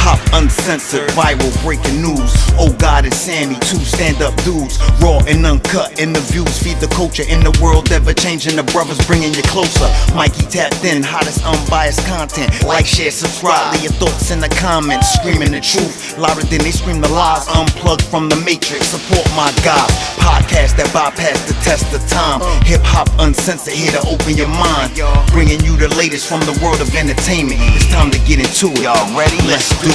hop uncensored, viral breaking news. Oh God and Sammy, two stand-up dudes, raw and uncut interviews. Feed the culture in the world, ever changing. The brothers bringing you closer. Mikey tapped in, hottest unbiased content. Like, share, subscribe, leave your thoughts in the comments. Screaming the truth louder than they scream the lies. Unplugged from the matrix, support my God. Podcast that bypass the test of time. Hip hop uncensored, here to open your mind. Bringing you the latest from the world of entertainment. It's time to get into it. Y'all ready? Let's do it.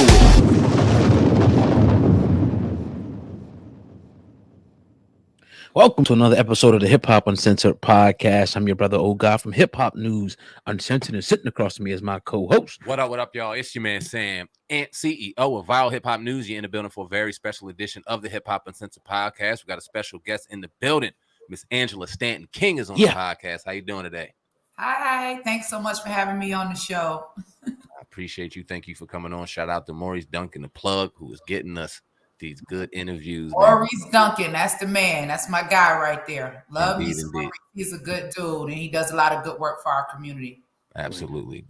Welcome to another episode of the Hip Hop Uncensored Podcast. I'm your brother, old guy from Hip Hop News Uncensored, and sitting across from me is my co-host. What up, y'all? It's your man, Sam, and CEO of Viral Hip Hop News. You're in the building for a very special edition of the Hip Hop Uncensored Podcast. We got a special guest in the building. Miss Angela Stanton King is on the podcast. How you doing today? Hi. Thanks so much for having me on the show. I appreciate you. Thank you for coming on. Shout out to Maurice Duncan, the plug, who is getting us these good interviews. Maurice Duncan, that's the man. That's my guy right there. Love indeed, me. Maurice. He's a good dude, and he does a lot of good work for our community. Absolutely.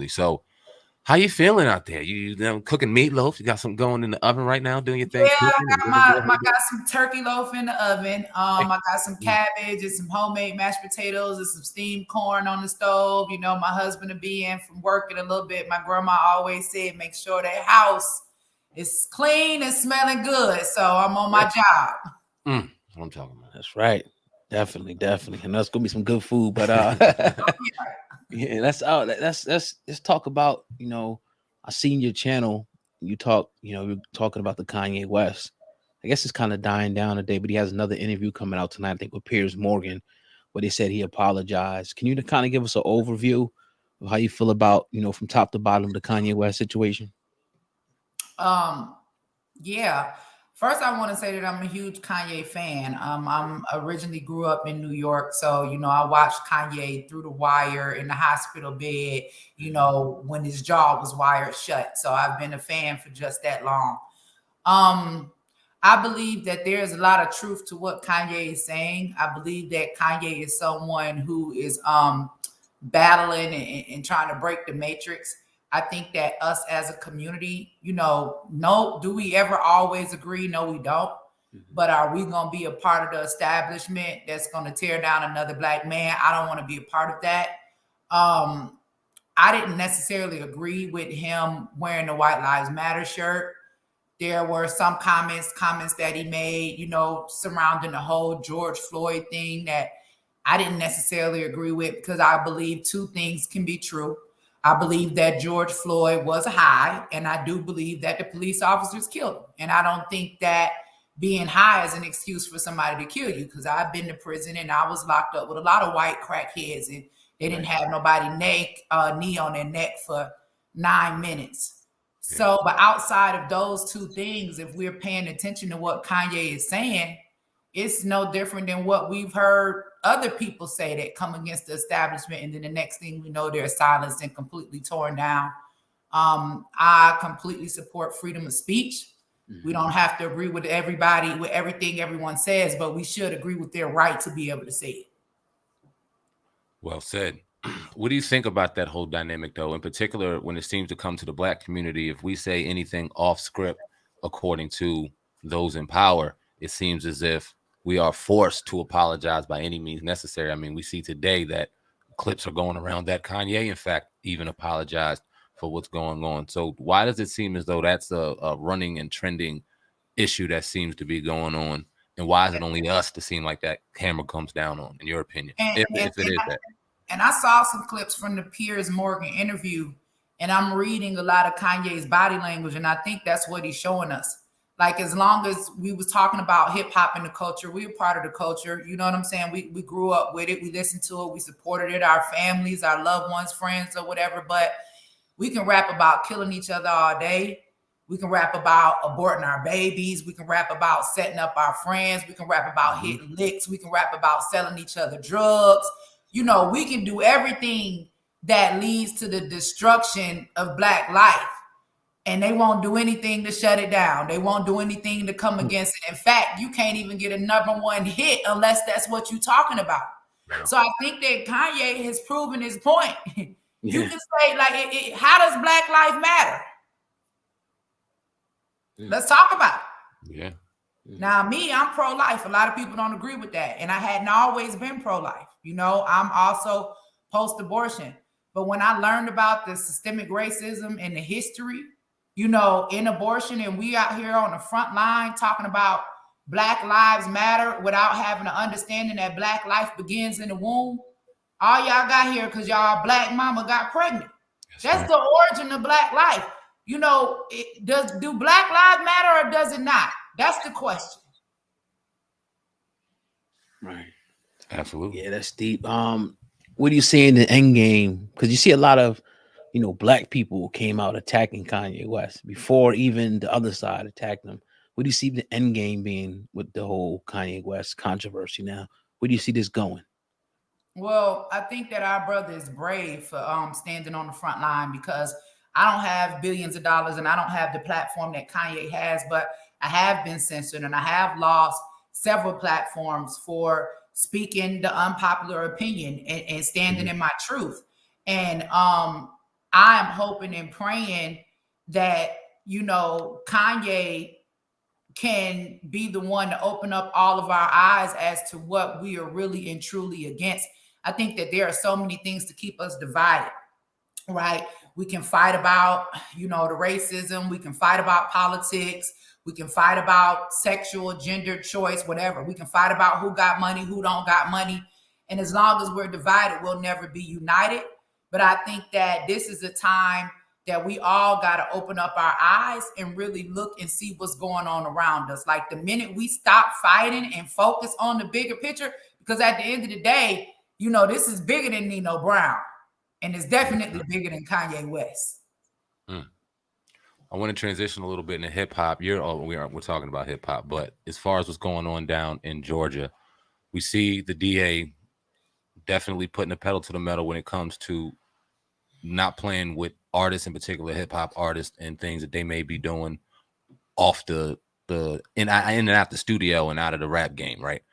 So, how you feeling out there? You cooking meatloaf? You got something going in the oven right now, doing your thing? Yeah, I got some turkey loaf in the oven. I got some cabbage and some homemade mashed potatoes and some steamed corn on the stove. You know, my husband will be in from work in a little bit. My grandma always said, make sure that house is clean and smelling good. So I'm on my job. What I'm talking about. That's right. Definitely. And that's gonna be some good food. But yeah, let's talk about, I seen your channel. You you're talking about the Kanye West. I guess it's kind of dying down today, but he has another interview coming out tonight, I think, with Piers Morgan, where they said he apologized. Can you kind of give us an overview of how you feel about, from top to bottom, the Kanye West situation? Yeah. First, I want to say that I'm a huge Kanye fan. I'm originally grew up in New York, so I watched Kanye through the wire in the hospital bed. When his jaw was wired shut. So I've been a fan for just that long. I believe that there's a lot of truth to what Kanye is saying. I believe that Kanye is someone who is battling and trying to break the matrix. I think that us as a community, do we ever always agree? No, we don't. But are we going to be a part of the establishment that's going to tear down another black man? I don't want to be a part of that. I didn't necessarily agree with him wearing the White Lives Matter shirt. There were some comments that he made, surrounding the whole George Floyd thing that I didn't necessarily agree with, because I believe two things can be true. I believe that George Floyd was high, and I do believe that the police officers killed him. And I don't think that being high is an excuse for somebody to kill you, because I've been to prison and I was locked up with a lot of white crackheads, and they didn't have nobody knee on their neck for 9 minutes. So, but outside of those two things, if we're paying attention to what Kanye is saying, it's no different than what we've heard other people say that come against the establishment, and then the next thing we know, they're silenced and completely torn down. I completely support freedom of speech. We don't have to agree with everybody, with everything everyone says, but we should agree with their right to be able to say it. Well said. What do you think about that whole dynamic, though, in particular when it seems to come to the black community? If we say anything off script, according to those in power, it seems as if we are forced to apologize by any means necessary. I mean, we see today that clips are going around that Kanye, in fact, even apologized for what's going on. So why does it seem as though that's a running and trending issue that seems to be going on? And why is it only us to seem like that camera comes down on, in your opinion, if it is that? And I saw some clips from the Piers Morgan interview, and I'm reading a lot of Kanye's body language, and I think that's what he's showing us. Like, as long as we was talking about hip hop and the culture, we were part of the culture. You know what I'm saying? We grew up with it. We listened to it. We supported it. Our families, our loved ones, friends, or whatever. But we can rap about killing each other all day. We can rap about aborting our babies. We can rap about setting up our friends. We can rap about hitting licks. We can rap about selling each other drugs. We can do everything that leads to the destruction of Black life. And they won't do anything to shut it down. They won't do anything to come against it. In fact, you can't even get a #1 hit unless that's what you're talking about. So I think that Kanye has proven his point. You can say, like, how does Black life matter? Let's talk about it. Yeah. Now, me, I'm pro-life. A lot of people don't agree with that. And I hadn't always been pro-life. You know, I'm also post-abortion. But when I learned about the systemic racism and the history, you know, in abortion, and we out here on the front line talking about Black Lives Matter without having an understanding that Black life begins in the womb. All y'all got here because y'all Black mama got pregnant. That's the origin of Black life. You know, do Black lives matter or does it not? That's the question. Right. Absolutely. Yeah, that's deep. What do you see in the end game? Because you see a lot of, you know, Black people came out attacking Kanye West before even the other side attacked him. What do you see the end game being with the whole Kanye West controversy now? Where do you see this going? Well, I think that our brother is brave for standing on the front line, because I don't have billions of dollars and I don't have the platform that Kanye has, but I have been censored and I have lost several platforms for speaking the unpopular opinion and standing in my truth. And I am hoping and praying that, you know, Kanye can be the one to open up all of our eyes as to what we are really and truly against. I think that there are so many things to keep us divided, right? We can fight about, you know, the racism. We can fight about politics. We can fight about sexual, gender choice, whatever. We can fight about who got money, who don't got money. And as long as we're divided, we'll never be united. But I think that this is a time that we all got to open up our eyes and really look and see what's going on around us. Like the minute we stop fighting and focus on the bigger picture, because at the end of the day, you know, this is bigger than Nino Brown, and it's definitely bigger than Kanye West. I want to transition a little bit into hip hop. We're talking about hip hop, but as far as what's going on down in Georgia, we see the DA definitely putting a pedal to the metal when it comes to not playing with artists, in particular hip hop artists, and things that they may be doing off in and out the studio and out of the rap game, right?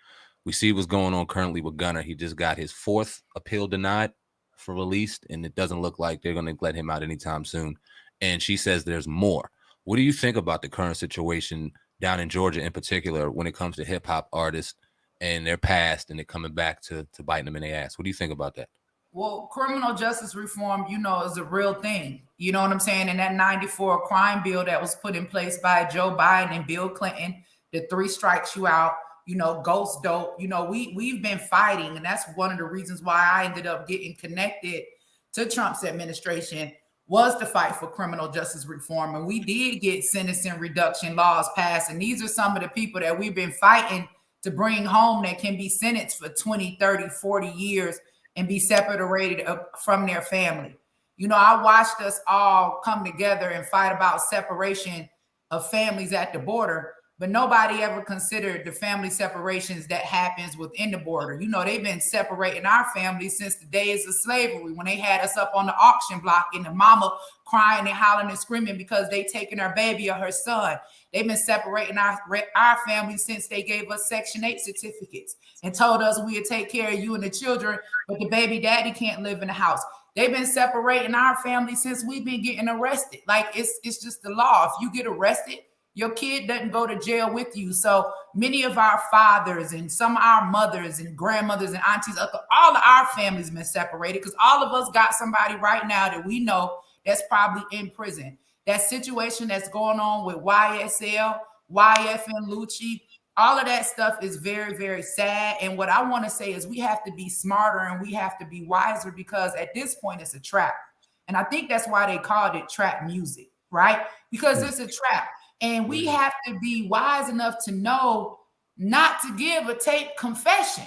We see what's going on currently with Gunna. He just got his 4th appeal denied for release, and it doesn't look like they're going to let him out anytime soon. And she says there's more. What do you think about the current situation down in Georgia in particular when it comes to hip hop artists and their past and they're coming back to biting them in their ass? What do you think about that? Well, criminal justice reform, you know, is a real thing. You know what I'm saying? And that 94 crime bill that was put in place by Joe Biden and Bill Clinton, the 3 strikes you out, you know, ghost dope. You know, we've been fighting. And that's one of the reasons why I ended up getting connected to Trump's administration, was to fight for criminal justice reform. And we did get sentencing reduction laws passed. And these are some of the people that we've been fighting to bring home that can be sentenced for 20, 30, 40 years and be separated from their family. You know, I watched us all come together and fight about separation of families at the border, but nobody ever considered the family separations that happens within the border. You know, they've been separating our families since the days of slavery, when they had us up on the auction block and the mama crying and howling and screaming because they taking her baby or her son. They've been separating our families since they gave us Section 8 certificates and told us we would take care of you and the children, but the baby daddy can't live in the house. They've been separating our family since we've been getting arrested. Like, it's just the law. If you get arrested, your kid doesn't go to jail with you. So many of our fathers and some of our mothers and grandmothers and aunties, all of our families been separated because all of us got somebody right now that we know that's probably in prison. That situation that's going on with YSL, YF and Lucci, all of that stuff is very, very sad. And what I want to say is we have to be smarter and we have to be wiser, because at this point it's a trap. And I think that's why they called it trap music, right? Because it's a trap. And we have to be wise enough to know not to give a tape confession,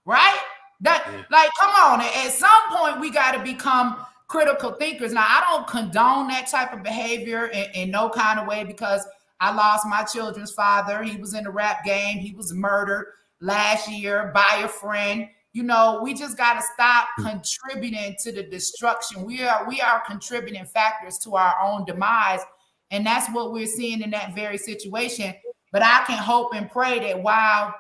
right? Like, come on. At some point, we got to become critical thinkers. Now, I don't condone that type of behavior in no kind of way, because I lost my children's father. He was in the rap game. He was murdered last year by a friend. You know, we just got to stop contributing to the destruction. We are contributing factors to our own demise. And that's what we're seeing in that very situation. But I can hope and pray that while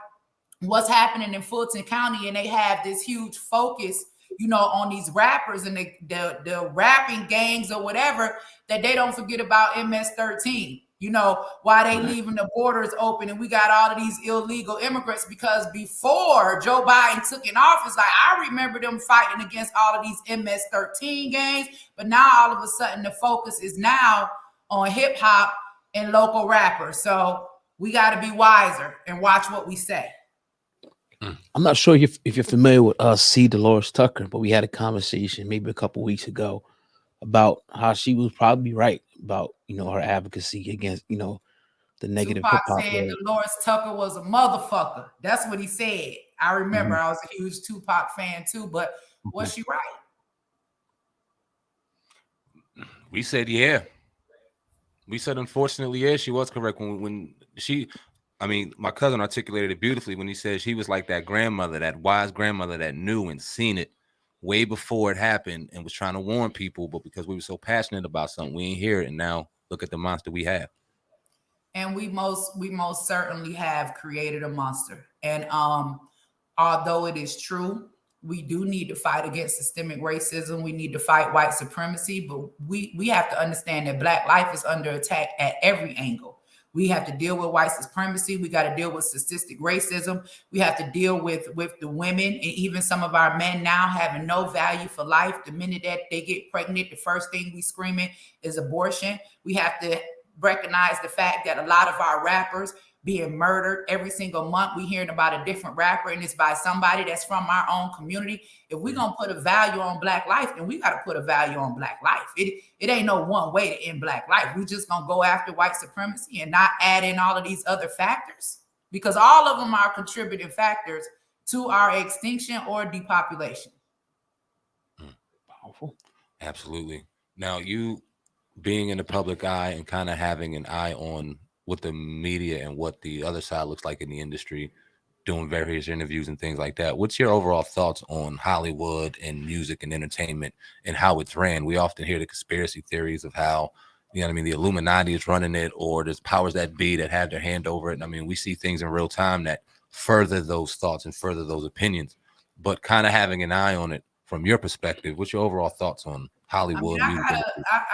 what's happening in Fulton County, and they have this huge focus, you know, on these rappers and the rapping gangs or whatever, that they don't forget about MS-13. You know, why they leaving the borders open and we got all of these illegal immigrants, because before Joe Biden took in office, like I remember them fighting against all of these MS-13 gangs, but now all of a sudden the focus is now on hip hop and local rappers. So we got to be wiser and watch what we say. I'm not sure if you're familiar with C. Dolores Tucker, but we had a conversation maybe a couple weeks ago about how she was probably right about, her advocacy against, the negative hip Tupac hop. said Dolores Tucker was a motherfucker. That's what he said. I remember. I was a huge Tupac fan too, but was she right? We said, yeah. We said, unfortunately, yeah, she was correct. When she, my cousin articulated it beautifully when he said she was like that grandmother, that wise grandmother that knew and seen it way before it happened and was trying to warn people, but because we were so passionate about something, we ain't hear it, and now look at the monster we have. And we most certainly have created a monster. And although it is true, we do need to fight against systemic racism. We need to fight white supremacy, but we have to understand that Black life is under attack at every angle. We have to deal with white supremacy. We got to deal with statistic racism. We have to deal with the women and even some of our men now having no value for life. The minute that they get pregnant, the first thing we screaming is abortion. We have to recognize the fact that a lot of our rappers being murdered every single month. We hearing about a different rapper, and it's by somebody that's from our own community. If we're gonna put a value on Black life, then we got to put a value on Black life. It ain't no one way to end Black life. We just gonna go after white supremacy and not add in all of these other factors, because all of them are contributing factors to our extinction or depopulation. Powerful. Absolutely. Now, you being in the public eye and kind of having an eye on what the media and what the other side looks like in the industry, doing various interviews and things like that. What's your overall thoughts on Hollywood and music and entertainment and how it's ran? We often hear the conspiracy theories of how, the Illuminati is running it, or there's powers that be that have their hand over it. And we see things in real time that further those thoughts and further those opinions, but kind of having an eye on it from your perspective. What's your overall thoughts on Hollywood? I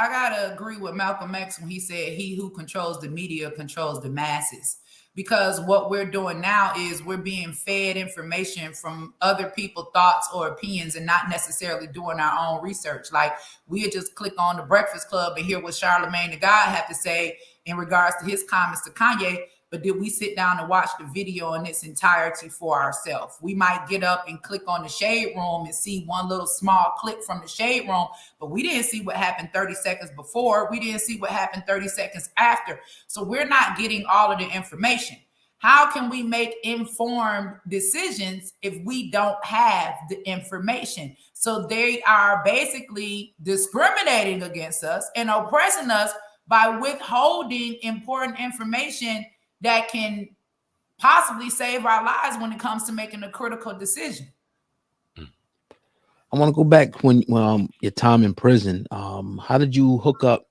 gotta agree with Malcolm X when he said he who controls the media controls the masses, because what we're doing now is we're being fed information from other people's thoughts or opinions and not necessarily doing our own research. Like, we just click on the Breakfast Club and hear what Charlamagne the God had to say in regards to his comments to Kanye, but did we sit down and watch the video in its entirety for ourselves? We might get up and click on the Shade Room and see one little small clip from the Shade Room, but we didn't see what happened 30 seconds before. We didn't see what happened 30 seconds after. So we're not getting all of the information. How can we make informed decisions if we don't have the information? So they are basically discriminating against us and oppressing us by withholding important information that can possibly save our lives when it comes to making a critical decision. I want to go back when your time in prison. How did you hook up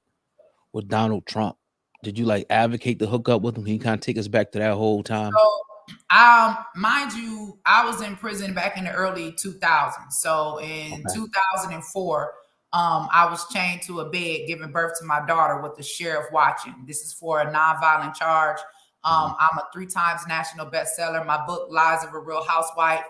with Donald Trump? Did you advocate to hook up with him? Can you kind of take us back to that whole time? So, mind you, I was in prison back in the early 2000s. So in 2004, I was chained to a bed, giving birth to my daughter with the sheriff watching. This is for a nonviolent charge. I'm a 3 times national bestseller. My book, Lives of a Real Housewife,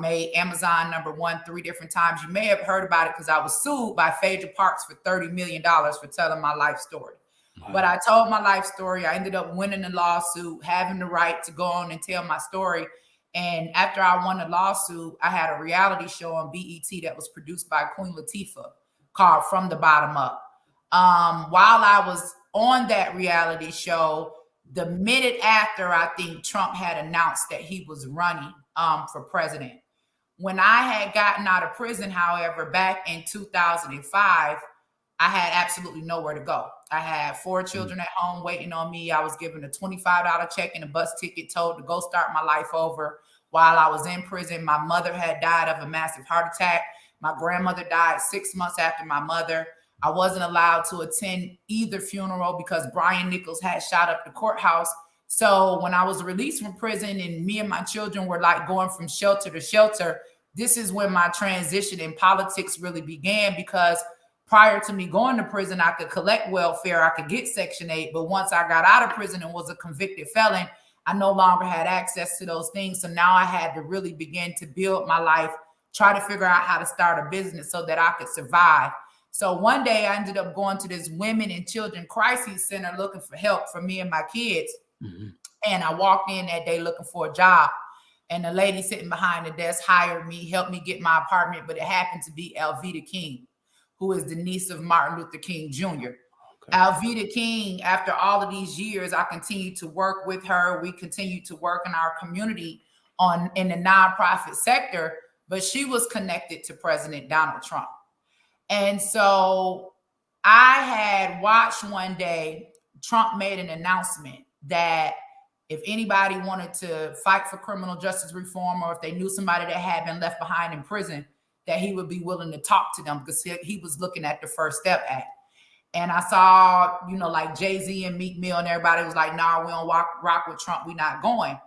made Amazon #1 3 different times. You may have heard about it because I was sued by Phaedra Parks for $30 million for telling my life story. Wow. But I told my life story. I ended up winning the lawsuit, having the right to go on and tell my story. And after I won the lawsuit, I had a reality show on BET that was produced by Queen Latifah called From the Bottom Up. While I was on that reality show, the minute after, I think Trump had announced that he was running for president. When I had gotten out of prison, however, back in 2005, I had absolutely nowhere to go. I had 4 children at home waiting on me. I was given a $25 check and a bus ticket, told to go start my life over. While I was in prison, my mother had died of a massive heart attack. My grandmother died 6 months after my mother. I wasn't allowed to attend either funeral because Brian Nichols had shot up the courthouse. So when I was released from prison and me and my children were going from shelter to shelter, this is when my transition in politics really began, because prior to me going to prison, I could collect welfare, I could get Section 8. But once I got out of prison and was a convicted felon, I no longer had access to those things. So now I had to really begin to build my life, try to figure out how to start a business so that I could survive. So one day I ended up going to this women and children crisis center looking for help for me and my kids. Mm-hmm. And I walked in that day looking for a job. And the lady sitting behind the desk hired me, helped me get my apartment. But it happened to be Alveda King, who is the niece of Martin Luther King Jr. Okay. Alveda King, after all of these years, I continued to work with her. We continued to work in our community in the nonprofit sector, but she was connected to President Donald Trump. And so I had watched one day, Trump made an announcement that if anybody wanted to fight for criminal justice reform, or if they knew somebody that had been left behind in prison, that he would be willing to talk to them, because he was looking at the First Step Act. And I saw, like Jay-Z and Meek Mill and everybody was like, nah, we don't rock with Trump. We not going.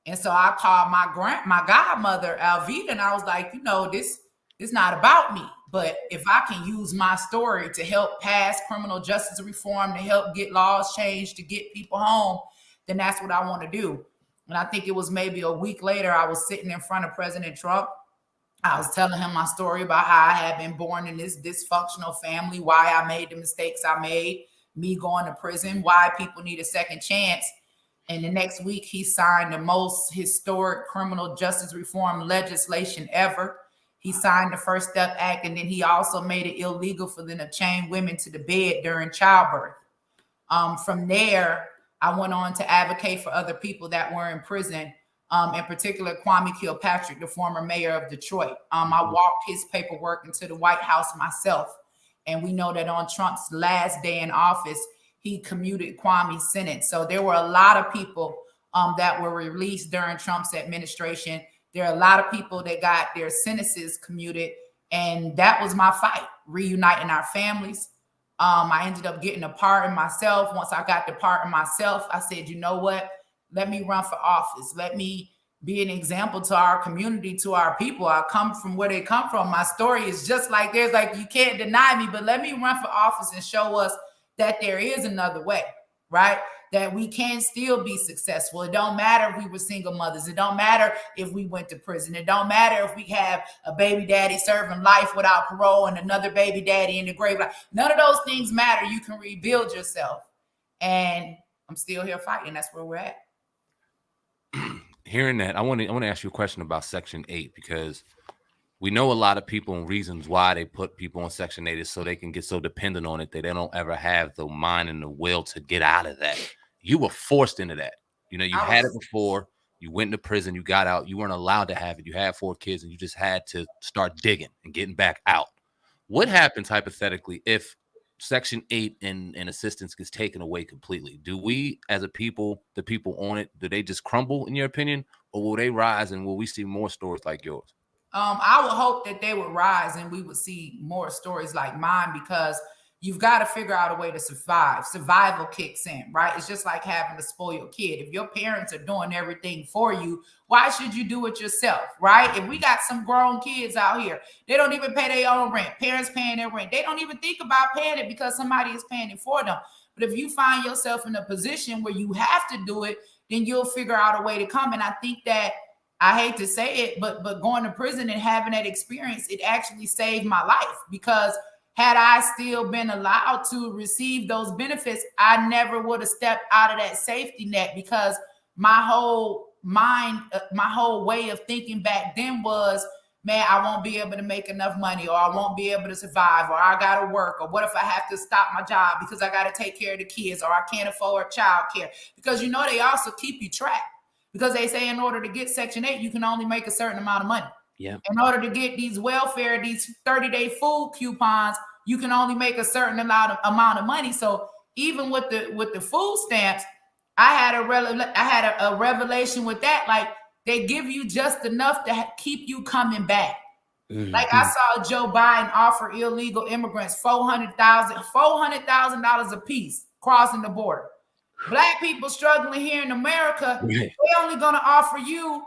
And so I called my godmother, Alveda, and I was like, this is not about me. But if I can use my story to help pass criminal justice reform, to help get laws changed, to get people home, then that's what I want to do. And I think it was maybe a week later, I was sitting in front of President Trump. I was telling him my story about how I had been born in this dysfunctional family, why I made the mistakes I made, me going to prison, why people need a second chance. And the next week, he signed the most historic criminal justice reform legislation ever. He signed the First Step Act, and then he also made it illegal for them to chain women to the bed during childbirth. From there, I went on to advocate for other people that were in prison, in particular, Kwame Kilpatrick, the former mayor of Detroit. I walked his paperwork into the White House myself. And we know that on Trump's last day in office, he commuted Kwame's sentence. So there were a lot of people that were released during Trump's administration. There are a lot of people that got their sentences commuted. And that was my fight, reuniting our families. I ended up getting a pardon myself. Once I got the pardon myself, I said, you know what? Let me run for office. Let me be an example to our community, to our people. I come from where they come from. My story is just like theirs. Like, you can't deny me, but let me run for office and show us that there is another way, right? That we can still be successful. It don't matter if we were single mothers. It don't matter if we went to prison. It don't matter if we have a baby daddy serving life without parole and another baby daddy in the grave. None of those things matter. You can rebuild yourself. And I'm still here fighting. That's where we're at. Hearing that, I want to ask you a question about Section 8, because we know a lot of people and reasons why they put people on Section 8 is so they can get so dependent on it that they don't ever have the mind and the will to get out of that. You were forced into that. You had it before. You went into prison. You got out. You weren't allowed to have it. You had 4 kids, and you just had to start digging and getting back out. What happens hypothetically if Section 8 and assistance gets taken away completely? Do we, as a people, the people on it, do they just crumble, in your opinion, or will they rise, and will we see more stories like yours? I would hope that they would rise and we would see more stories like mine, because you've got to figure out a way to survive. Survival kicks in, right? It's just like having a spoiled kid. If your parents are doing everything for you, why should you do it yourself, right? If we got some grown kids out here, they don't even pay their own rent. Parents paying their rent. They don't even think about paying it because somebody is paying it for them. But if you find yourself in a position where you have to do it, then you'll figure out a way to come. And I think that, I hate to say it, but going to prison and having that experience, it actually saved my life, because had I still been allowed to receive those benefits, I never would have stepped out of that safety net, because my whole way of thinking back then was, man, I won't be able to make enough money, or I won't be able to survive, or I got to work, or what if I have to stop my job because I got to take care of the kids, or I can't afford childcare, because they also keep you tracked. Because they say in order to get Section 8, you can only make a certain amount of money. Yeah. In order to get these welfare, these 30-day food coupons, you can only make a certain amount of money. So even with the food stamps, I had a revelation with that. Like, they give you just enough to keep you coming back. Mm-hmm. Like, I saw Joe Biden offer illegal immigrants $400,000 a piece crossing the border. Black people struggling here in America, they're only going to offer you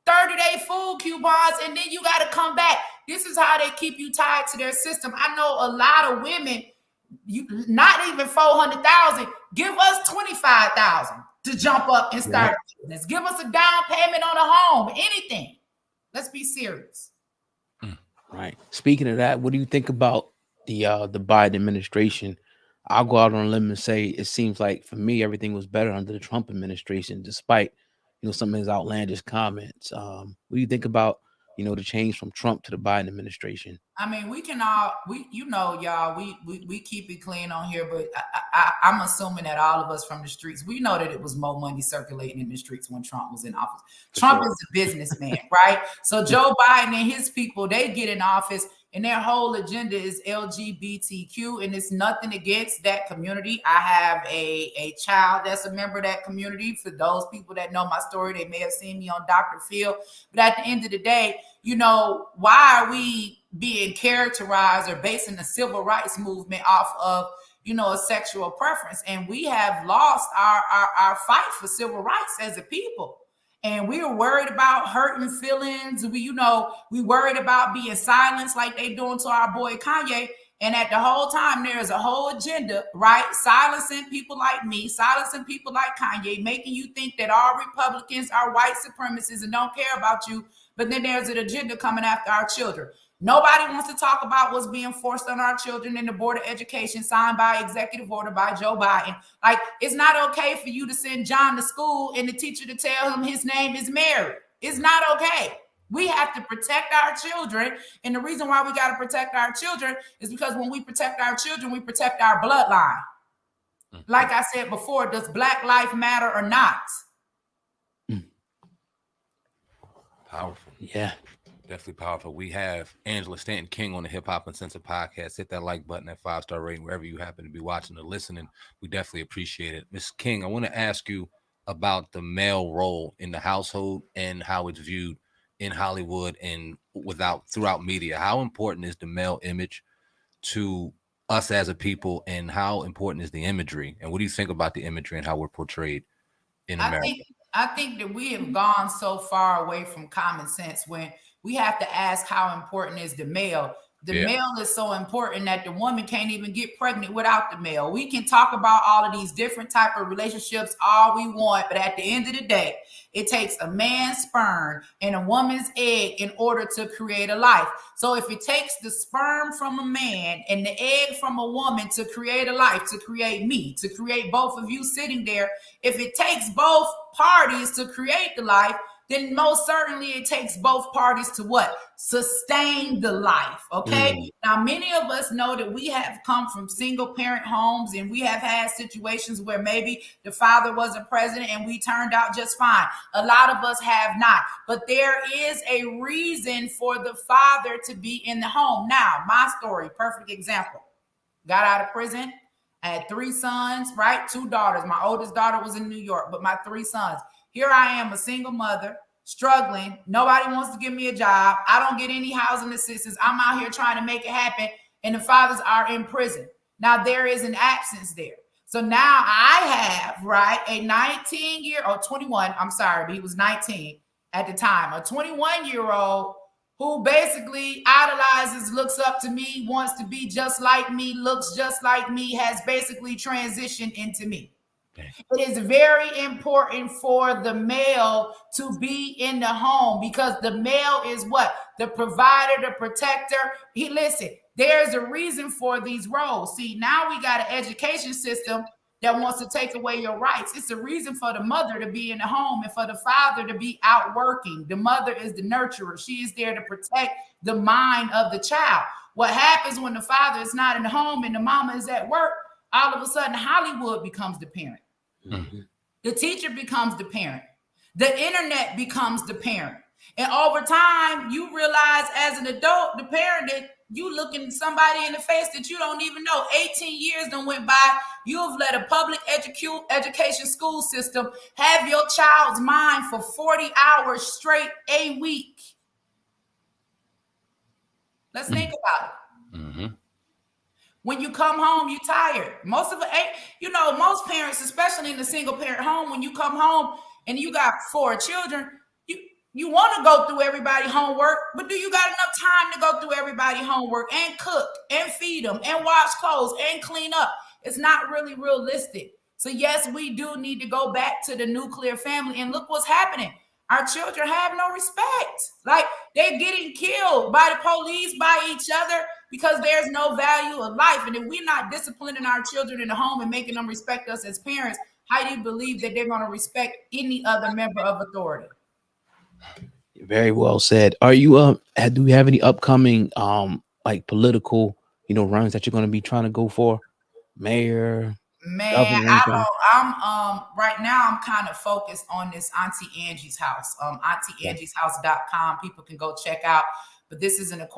30-day food coupons, and then you got to come back. This is how they keep you tied to their system. I know a lot of women, not even 400,000, give us 25,000 to jump up and start a business. Give us a down payment on a home, anything. Let's be serious. Right. Speaking of that, what do you think about the Biden administration? I'll go out on a limb and say it seems like for me everything was better under the Trump administration, despite some of his outlandish comments. What do you think about the change from Trump to the Biden administration? I mean, we can all y'all, we keep it clean on here, but I'm assuming that all of us from the streets, we know that it was more money circulating in the streets when Trump was in office. Trump is a businessman, right? So Joe Biden and his people, they get in office and their whole agenda is LGBTQ, and it's nothing against that community. I have a child that's a member of that community. For those people that know my story, they may have seen me on Dr. Phil. But at the end of the day, why are we being characterized or basing the civil rights movement off of, a sexual preference? And we have lost our fight for civil rights as a people. And we are worried about hurting feelings. We worried about being silenced like they doing to our boy Kanye. And at the whole time, there's a whole agenda, right? Silencing people like me, silencing people like Kanye, making you think that all Republicans are white supremacists and don't care about you. But then there's an agenda coming after our children. Nobody wants to talk about what's being forced on our children in the Board of Education signed by executive order by Joe Biden. Like, it's not okay for you to send John to school and the teacher to tell him his name is Mary. It's not okay. We have to protect our children. And the reason why we got to protect our children is because when we protect our children, we protect our bloodline. Like I said before, does Black life matter or not? Powerful. Yeah. Definitely powerful. We have Angela Stanton King on the Hip Hop Uncensored podcast. Hit that like button, that 5-star rating, wherever you happen to be watching or listening. We definitely appreciate it. Ms. King, I want to ask you about the male role in the household and how it's viewed in Hollywood and throughout media. How important is the male image to us as a people, and how important is the imagery? And what do you think about the imagery and how we're portrayed in America? I think that we have gone so far away from common sense when we have to ask how important is the male. The male is so important that the woman can't even get pregnant without the male. We can talk about all of these different type of relationships all we want, but at the end of the day, it takes a man's sperm and a woman's egg in order to create a life. So if it takes the sperm from a man and the egg from a woman to create a life, to create me, to create both of you sitting there, if it takes both parties to create the life, then most certainly it takes both parties to what? Sustain the life, okay? Now, many of us know that we have come from single parent homes and we have had situations where maybe the father wasn't present and we turned out just fine. A lot of us have not, but there is a reason for the father to be in the home. Now, my story, perfect example. Got out of prison. I had 3 sons, right? 2 daughters. My oldest daughter was in New York, but my 3 sons. Here I am, a single mother, struggling. Nobody wants to give me a job. I don't get any housing assistance. I'm out here trying to make it happen, and the fathers are in prison. Now, there is an absence there. So now I have, right, a 21, I'm sorry, but he was 19 at the time, a 21-year-old who basically idolizes, looks up to me, wants to be just like me, looks just like me, has basically transitioned into me. It is very important for the male to be in the home because the male is what? The provider, the protector. There's a reason for these roles. See, now we got an education system that wants to take away your rights. It's a reason for the mother to be in the home and for the father to be out working. The mother is the nurturer. She is there to protect the mind of the child. What happens when the father is not in the home and the mama is at work? All of a sudden, Hollywood becomes the parent. Mm-hmm. The teacher becomes the parent. The internet becomes the parent. And over time, you realize as an adult, the parent, that you looking somebody in the face that you don't even know. 18 years done went by. You have let a public education school system have your child's mind for 40 hours straight a week. Let's think about it. Mm-hmm. When you come home, you're tired. Most parents, especially in the single parent home, when you come home and you got 4 children, You want to go through everybody's homework, but do you got enough time to go through everybody's homework and cook and feed them and wash clothes and clean up? It's not really realistic. So yes, we do need to go back to the nuclear family, and look what's happening. Our children have no respect. Like, they're getting killed by the police, by each other, because there's no value of life. And if we're not disciplining our children in the home and making them respect us as parents, how do you believe that they're going to respect any other member of authority? Very well said. Are you do you have any upcoming like political, runs that you're going to be trying to go for? Mayor? Man, I'm right now I'm kind of focused on this Auntie Angie's house. AuntieAngie'sHouse.com. People can go check out. But this is a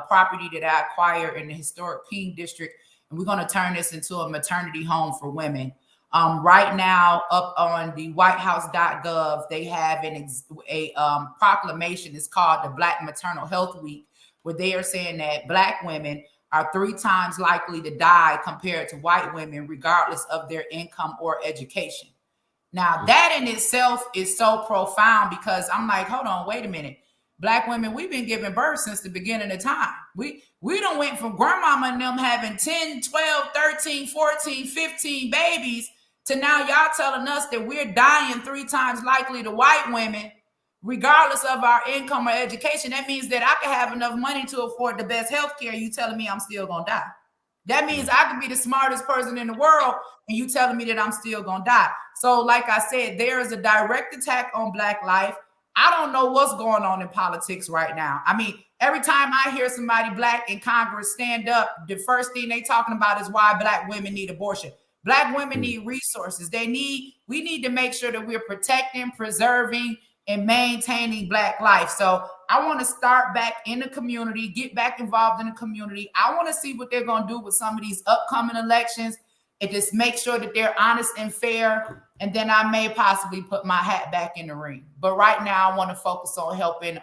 property that I acquired in the historic King district, and we're going to turn this into a maternity home for women. Right now, up on the whitehouse.gov, they have a proclamation. It's called the Black Maternal Health Week, where they are saying that Black women are 3 times likely to die compared to white women, regardless of their income or education. Now, that in itself is so profound, because I'm like, hold on, wait a minute. Black women, we've been giving birth since the beginning of time. We done went from grandmama and them having 10, 12, 13, 14, 15 babies to now y'all telling us that we're dying 3 times likely to white women, regardless of our income or education. That means that I can have enough money to afford the best health care. You telling me I'm still gonna die. That means I could be the smartest person in the world, and you telling me that I'm still gonna die. So like I said, there is a direct attack on Black life. I don't know what's going on in politics right now. I mean, every time I hear somebody Black in Congress stand up, the first thing they talking about is why Black women need abortion. Black women need resources. We need to make sure that we're protecting, preserving, and maintaining Black life. So I want to start back in the community, get back involved in the community. I want to see what they're going to do with some of these upcoming elections, and just make sure that they're honest and fair. And then I may possibly put my hat back in the ring. But right now I want to focus on helping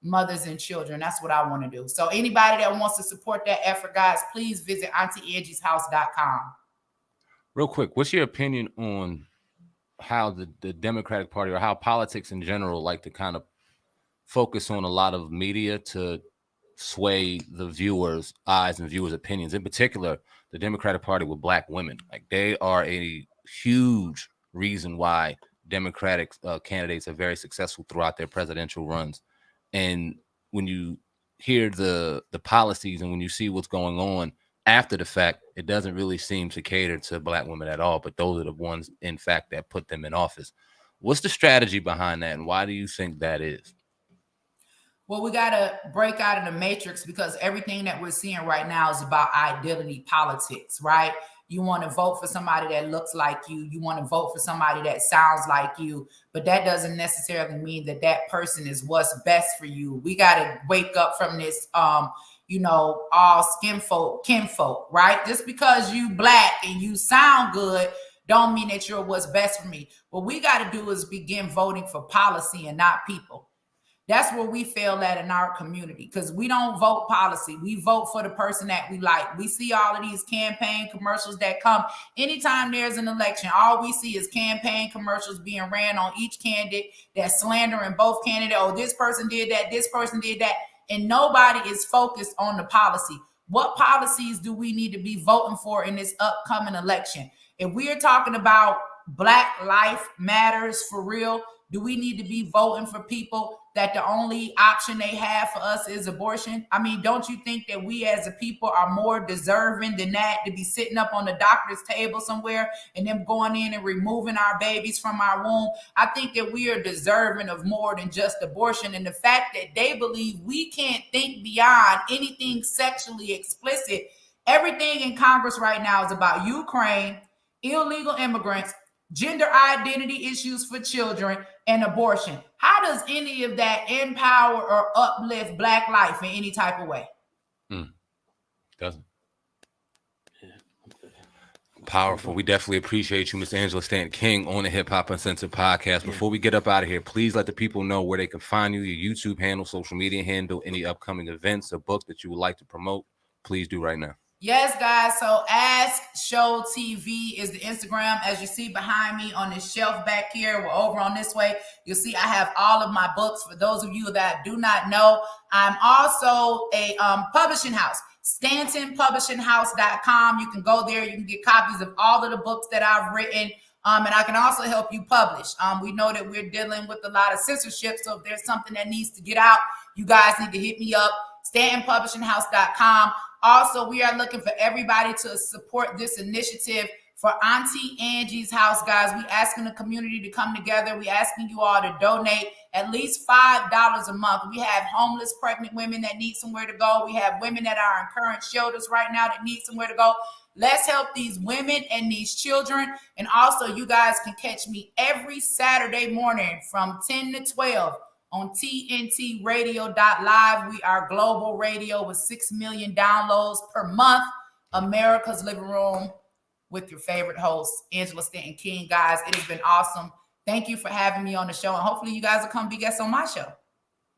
mothers and children. That's what I want to do. So anybody that wants to support that effort, guys, please visit AuntieAngie'sHouse.com. Real quick, what's your opinion on how the Democratic Party, or how politics in general, like to kind of focus on a lot of media to sway the viewers' eyes and viewers' opinions? In particular, the Democratic Party with Black women. Like, they are a huge reason why Democratic candidates are very successful throughout their presidential runs. And when you hear the policies and when you see what's going on after the fact, it doesn't really seem to cater to Black women at all, but those are the ones, in fact, that put them in office. What's the strategy behind that, and why do you think that is? Well, we got to break out of the matrix, because everything that we're seeing right now is about identity politics, right? You want to vote for somebody that looks like you. You want to vote for somebody that sounds like you, but that doesn't necessarily mean that that person is what's best for you. We got to wake up from this, all kinfolk, right? Just because you Black and you sound good don't mean that you're what's best for me. What we got to do is begin voting for policy and not people. That's where we fail at in our community, because we don't vote policy. We vote for the person that we like. We see all of these campaign commercials that come anytime there's an election. All we see is campaign commercials being ran on each candidate that's slandering both candidates. Oh, this person did that. This person did that. And nobody is focused on the policy. What policies do we need to be voting for in this upcoming election? If we are talking about Black life matters for real, do we need to be voting for people that the only option they have for us is abortion? I mean, don't you think that we as a people are more deserving than that, to be sitting up on the doctor's table somewhere and them going in and removing our babies from our womb? I think that we are deserving of more than just abortion. And the fact that they believe we can't think beyond anything sexually explicit. Everything in Congress right now is about Ukraine, illegal immigrants, gender identity issues for children, and abortion. How does any of that empower or uplift Black life in any type of way? Doesn't. Powerful. We definitely appreciate you, Miss Angela Stanton King, on the Hip Hop Uncensored podcast. Before we get up out of here, please let the people know where they can find you, your YouTube handle, social media handle, any upcoming events or book that you would like to promote. Please do right now. Yes, guys. So Ask Show TV is the Instagram. As you see behind me on this shelf back here, we're over on this way. You'll see I have all of my books. For those of you that do not know, I'm also a publishing house. StantonPublishingHouse.com. You can go there. You can get copies of all of the books that I've written. And I can also help you publish. We know that we're dealing with a lot of censorship. So if there's something that needs to get out, you guys need to hit me up. StantonPublishingHouse.com. Also, we are looking for everybody to support this initiative for Auntie Angie's house, guys. We asking the community to come together. We asking you all to donate at least $5 a month. We have homeless pregnant women that need somewhere to go. We have women that are in current shelters right now that need somewhere to go. Let's help these women and these children. And also, you guys can catch me every Saturday morning from 10 to 12 on TNTradio.live. We are global radio with 6 million downloads per month. America's Living Room with your favorite host, Angela Stanton King. Guys, it has been awesome. Thank you for having me on the show. And hopefully you guys will come be guests on my show.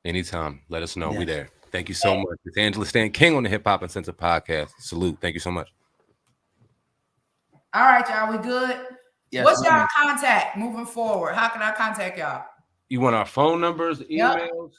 Anytime. Let us know. Yes. We there. Thank you so much. It's Angela Stanton King on the Hip Hop and Censor Podcast. Salute. Thank you so much. All right, y'all. We good? Yes, what's y'all contact moving forward? How can I contact y'all? You want our phone numbers, emails?